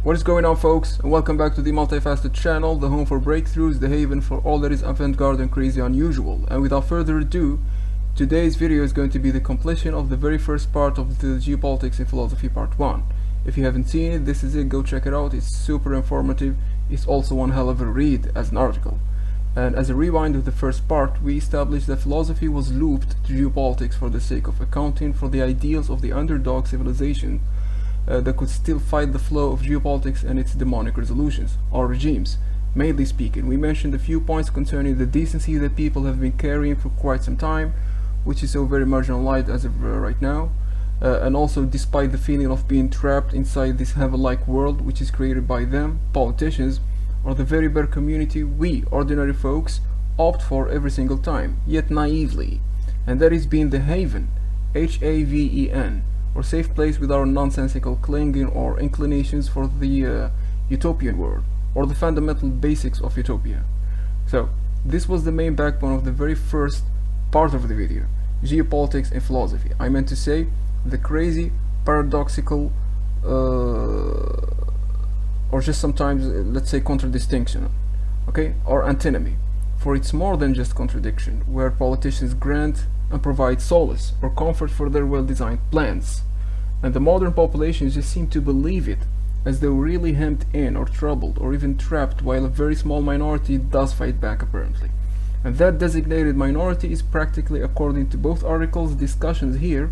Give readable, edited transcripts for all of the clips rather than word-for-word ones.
What is going on, folks, and welcome back to the Multi-Faceted channel, the home for breakthroughs, the haven for all that is avant-garde and crazy unusual. And without further ado, today's video is going to be the completion of the very first part of the Geopolitics in Philosophy Part 1. If you haven't seen it, this is it, go check it out, it's super informative, it's also one hell of a read as an article. And as a rewind of the first part, we established that philosophy was looped to geopolitics for the sake of accounting for the ideals of the underdog civilization that could still fight the flow of geopolitics and its demonic resolutions, or regimes. Mainly speaking, we mentioned a few points concerning the decency that people have been carrying for quite some time, which is so very marginalized as of right now, and also despite the feeling of being trapped inside this heaven-like world which is created by them, politicians, or the very bare community we, ordinary folks, opt for every single time, yet naively, and that is being the haven, H-A-V-E-N, or safe place with our nonsensical clinging or inclinations for the utopian world, or the fundamental basics of utopia. So, this was the main backbone of the very first part of the video, geopolitics and philosophy. I meant to say, the crazy, paradoxical, or just sometimes, let's say, contradistinction, okay, or antinomy, for it's more than just contradiction, where politicians grant and provide solace or comfort for their well-designed plans, and the modern population just seem to believe it, as though really hemmed in or troubled or even trapped, while a very small minority does fight back apparently. And that designated minority is practically, according to both articles' discussions here,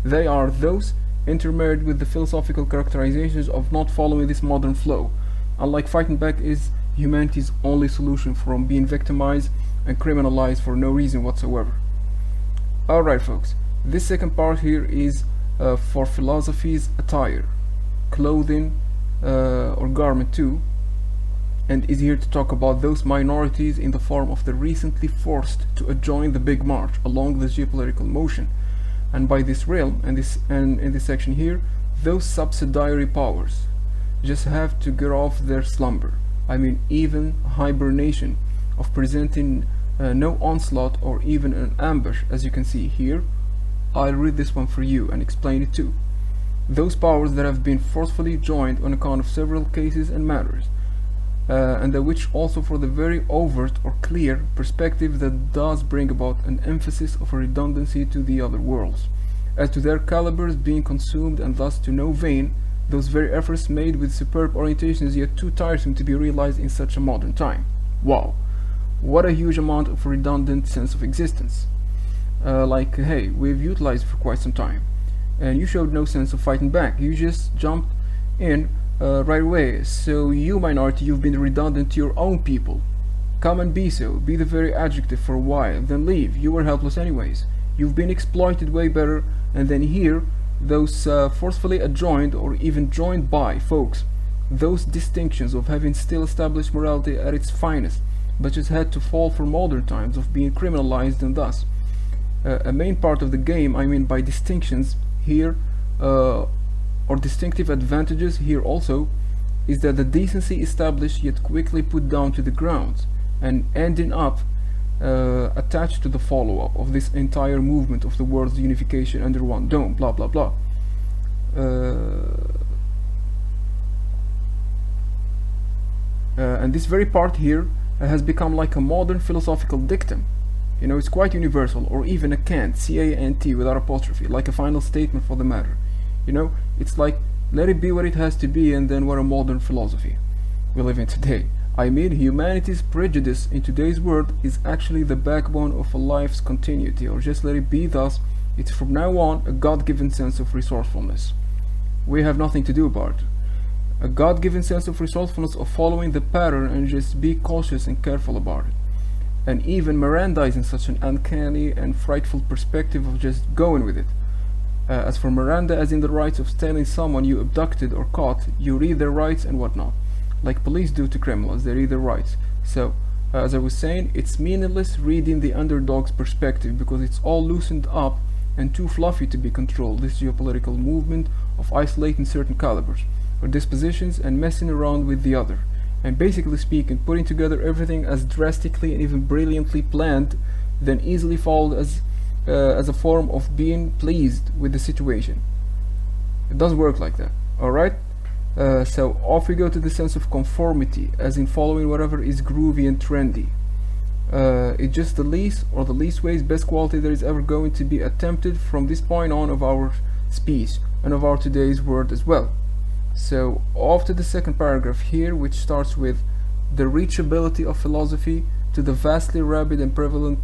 they are those intermarried with the philosophical characterizations of not following this modern flow, unlike fighting back is humanity's only solution from being victimized and criminalized for no reason whatsoever. Alright, folks, this second part here is for philosophy's attire, clothing or garment too, and is here to talk about those minorities in the form of the recently forced to adjoin the big march along the geopolitical motion, and by this realm and in this section here, those subsidiary powers just have to get off their slumber. I mean, even hibernation of presenting no onslaught or even an ambush, as you can see here. I'll read this one for you and explain it too. Those powers that have been forcefully joined on account of several cases and matters, and that which also for the very overt or clear perspective that does bring about an emphasis of a redundancy to the other worlds, as to their calibers being consumed and thus to no vain, those very efforts made with superb orientations yet too tiresome to be realized in such a modern time. Wow, what a huge amount of redundant sense of existence. Like, hey, we've utilized it for quite some time, and you showed no sense of fighting back, you just jumped in right away. So you, minority, you've been redundant to your own people. Come and be so, be the very adjective for a while, then leave, you were helpless anyways. You've been exploited way better, and then here, those forcefully adjoined or even joined by folks, those distinctions of having still established morality at its finest, but just had to fall for modern times of being criminalized, and thus a main part of the game, I mean by distinctions here, or distinctive advantages here also, is that the decency established yet quickly put down to the ground, and ending up attached to the follow-up of this entire movement of the world's unification under one dome, blah blah blah. And this very part here has become like a modern philosophical dictum. You know, it's quite universal, or even a cant, C-A-N-T without apostrophe, like a final statement for the matter. You know, it's like, let it be what it has to be, and then what a modern philosophy we live in today. I mean, humanity's prejudice in today's world is actually the backbone of a life's continuity, or just let it be thus, it's from now on a God-given sense of resourcefulness. We have nothing to do about it. A God-given sense of resourcefulness of following the pattern and just be cautious and careful about it. And even mirandizing such an uncanny and frightful perspective of just going with it. As for Miranda, as in the rights of telling someone you abducted or caught, you read their rights and whatnot, like police do to criminals, they read their rights. So, as I was saying, it's meaningless reading the underdog's perspective because it's all loosened up and too fluffy to be controlled, this geopolitical movement of isolating certain calibers or dispositions and messing around with the other, and basically speaking, putting together everything as drastically and even brilliantly planned, then easily followed as a form of being pleased with the situation. It doesn't work like that, alright? So off we go to the sense of conformity, as in following whatever is groovy and trendy. It's just the least or the least ways best quality that is ever going to be attempted from this point on of our speech and of our today's world as well. So off to the second paragraph here, which starts with the reachability of philosophy to the vastly rabid and prevalent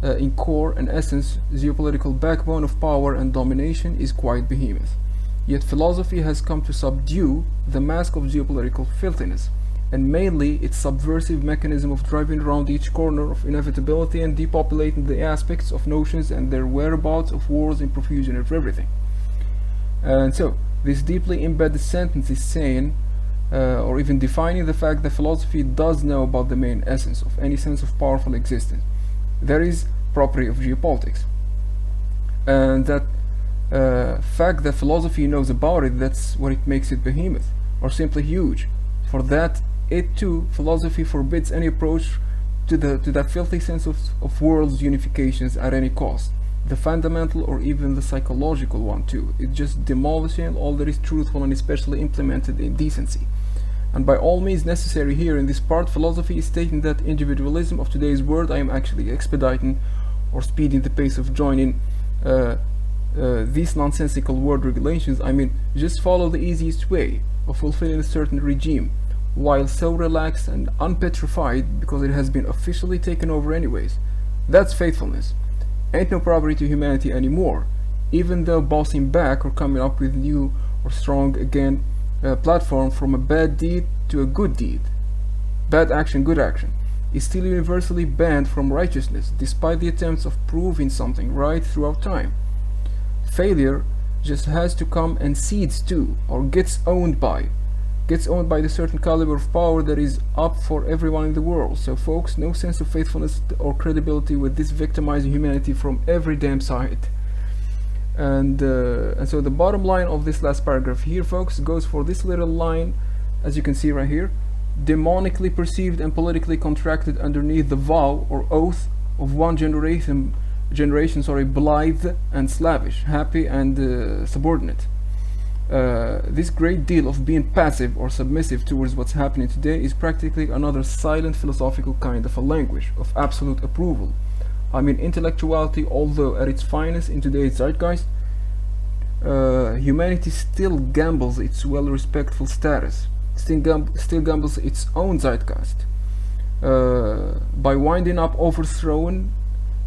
in core and essence geopolitical backbone of power and domination is quite behemoth. Yet philosophy has come to subdue the mask of geopolitical filthiness, and mainly its subversive mechanism of driving around each corner of inevitability and depopulating the aspects of notions and their whereabouts of wars in profusion of everything. And so, this deeply embedded sentence is saying, or even defining the fact that philosophy does know about the main essence of any sense of powerful existence. That is property of geopolitics. And that fact that philosophy knows about it, that's what it makes it behemoth, or simply huge. For that, it too, philosophy forbids any approach to that filthy sense of world's unifications at any cost. The fundamental or even the psychological one too. It's just demolishing all that is truthful and especially implemented in decency. And by all means necessary here in this part, philosophy is stating that individualism of today's world. I am actually expediting or speeding the pace of joining these nonsensical word regulations. I mean, just follow the easiest way of fulfilling a certain regime, while so relaxed and unpetrified because it has been officially taken over anyways. That's faithfulness. Ain't no property to humanity anymore, even though bossing back or coming up with new or strong again platform from a bad deed to a good deed, bad action, good action, is still universally banned from righteousness, despite the attempts of proving something right throughout time. Failure just has to come and cedes to, or gets owned by the certain caliber of power that is up for everyone in the world. So folks, no sense of faithfulness or credibility with this victimizing humanity from every damn side. And so the bottom line of this last paragraph here, folks, goes for this little line, as you can see right here, demonically perceived and politically contracted underneath the vow or oath of one generation, blithe and slavish, happy and subordinate. This great deal of being passive or submissive towards what's happening today is practically another silent philosophical kind of a language of absolute approval. I mean, intellectuality, although at its finest in today's zeitgeist, humanity still gambles its well-respectful status, still gambles its own zeitgeist, by winding up overthrown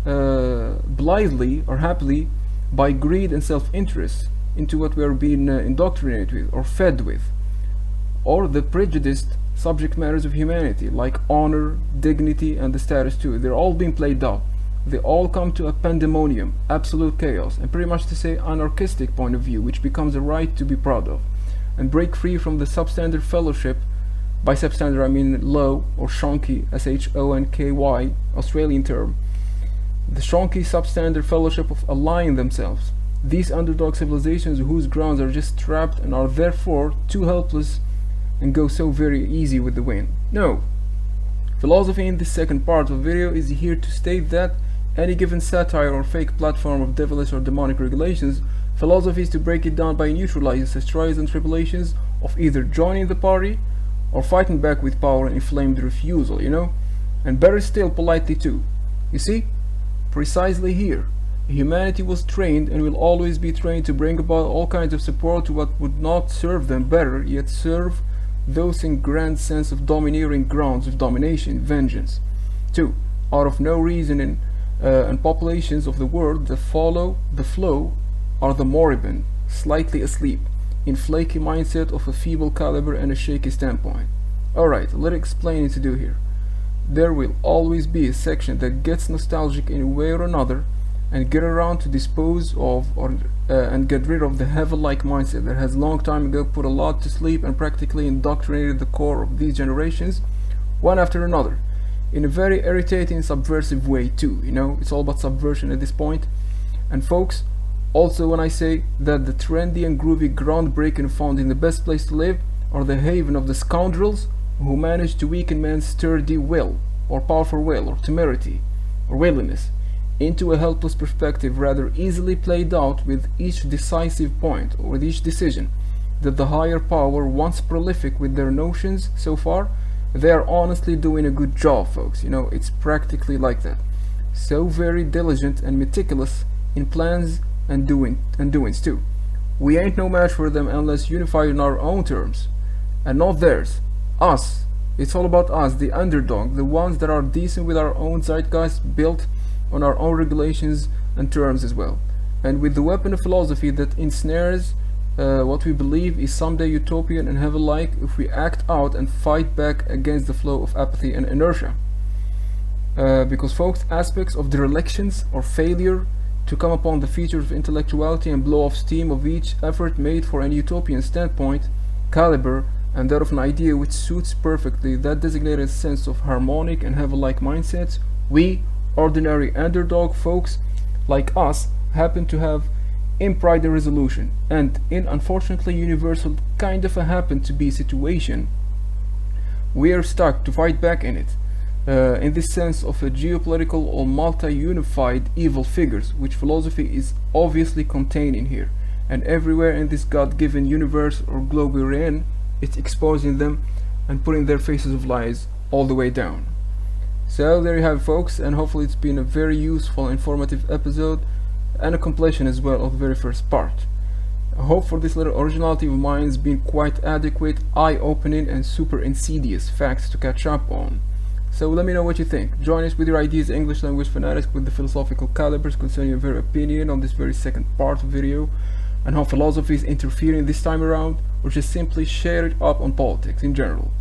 blithely or happily by greed and self-interest into what we are being indoctrinated with or fed with, or the prejudiced subject matters of humanity like honor, dignity, and the status too. They're all being played out. They all come to a pandemonium, absolute chaos, and pretty much to say anarchistic point of view, which becomes a right to be proud of, and break free from the substandard fellowship. By substandard I mean low or shonky, SHONKY, Australian term, the shonky substandard fellowship of aligning themselves. These underdog civilizations whose grounds are just trapped and are therefore too helpless and go so very easy with the wind. No. Philosophy in this second part of the video is here to state that any given satire or fake platform of devilish or demonic regulations, philosophy is to break it down by neutralizing such trials and tribulations of either joining the party or fighting back with power and inflamed refusal, and better still, politely too. You see? Precisely here. Humanity was trained and will always be trained to bring about all kinds of support to what would not serve them better, yet serve those in grand sense of domineering grounds of domination, vengeance. 2. Out of no reason and populations of the world that follow the flow are the moribund, slightly asleep, in flaky mindset of a feeble caliber and a shaky standpoint. Alright, let's explain it to do here. There will always be a section that gets nostalgic in a way or another and get around to dispose of and get rid of the heaven-like mindset that has long time ago put a lot to sleep and practically indoctrinated the core of these generations, one after another, in a very irritating, subversive way too. It's all about subversion at this point. And folks, also when I say that the trendy and groovy groundbreaking found in the best place to live are the haven of the scoundrels who manage to weaken man's sturdy will, or powerful will, or temerity, or willingness, into a helpless perspective rather easily played out with each decisive point or with each decision, that the higher power, once prolific with their notions so far, they are honestly doing a good job, folks. You know, it's practically like that. So very diligent and meticulous in plans and doings too. We ain't no match for them unless unified in our own terms, and not theirs. Us. It's all about us, the underdog, the ones that are decent with our own zeitgeist built on our own regulations and terms as well. And with the weapon of philosophy that ensnares what we believe is someday utopian and heaven-like if we act out and fight back against the flow of apathy and inertia. Because folks, aspects of derelictions or failure to come upon the features of intellectuality and blow off steam of each effort made for an utopian standpoint, caliber, and that of an idea which suits perfectly that designated sense of harmonic and heaven-like mindsets, we, ordinary underdog folks like us, happen to have in pride and resolution, and in unfortunately universal kind of a happen to be situation, we are stuck to fight back in it, in this sense of a geopolitical or multi-unified evil figures, which philosophy is obviously containing here, and everywhere in this God-given universe or globe we're in, it's exposing them and putting their faces of lies all the way down. So there you have it, folks, and hopefully it's been a very useful, informative episode, and a completion as well of the very first part. I hope for this little originality of mine has been quite adequate, eye-opening and super insidious facts to catch up on. So let me know what you think. Join us with your ideas, English language fanatics with the philosophical calibers concerning your very opinion on this very second part of video, and how philosophy is interfering this time around, or just simply share it up on politics in general.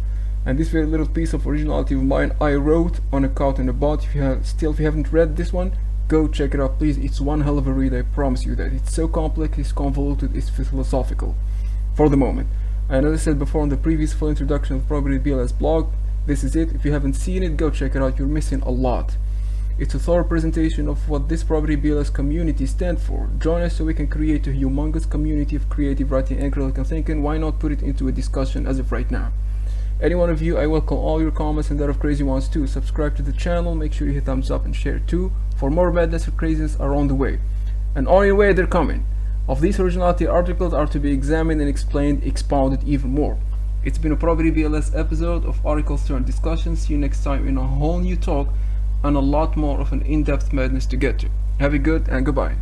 And this very little piece of originality of mine I wrote on Account and About. If you haven't read this one, go check it out, please. It's one hell of a read, I promise you that. It's so complex, it's convoluted, it's philosophical for the moment. And as I said before in the previous full introduction of ProbityBLS blog, this is it. If you haven't seen it, go check it out. You're missing a lot. It's a thorough presentation of what this ProbityBLS community stands for. Join us so we can create a humongous community of creative writing and critical thinking. Why not put it into a discussion as of right now? Any one of you, I welcome all your comments and that of crazy ones too. Subscribe to the channel, make sure you hit thumbs up and share too, for more madness and craziness are on the way. And on your way, they're coming. Of these originality articles are to be examined and explained, expounded even more. It's been a ProbityBLS episode of articles turned discussions. See you next time in a whole new talk and a lot more of an in-depth madness to get to. Have it good and goodbye.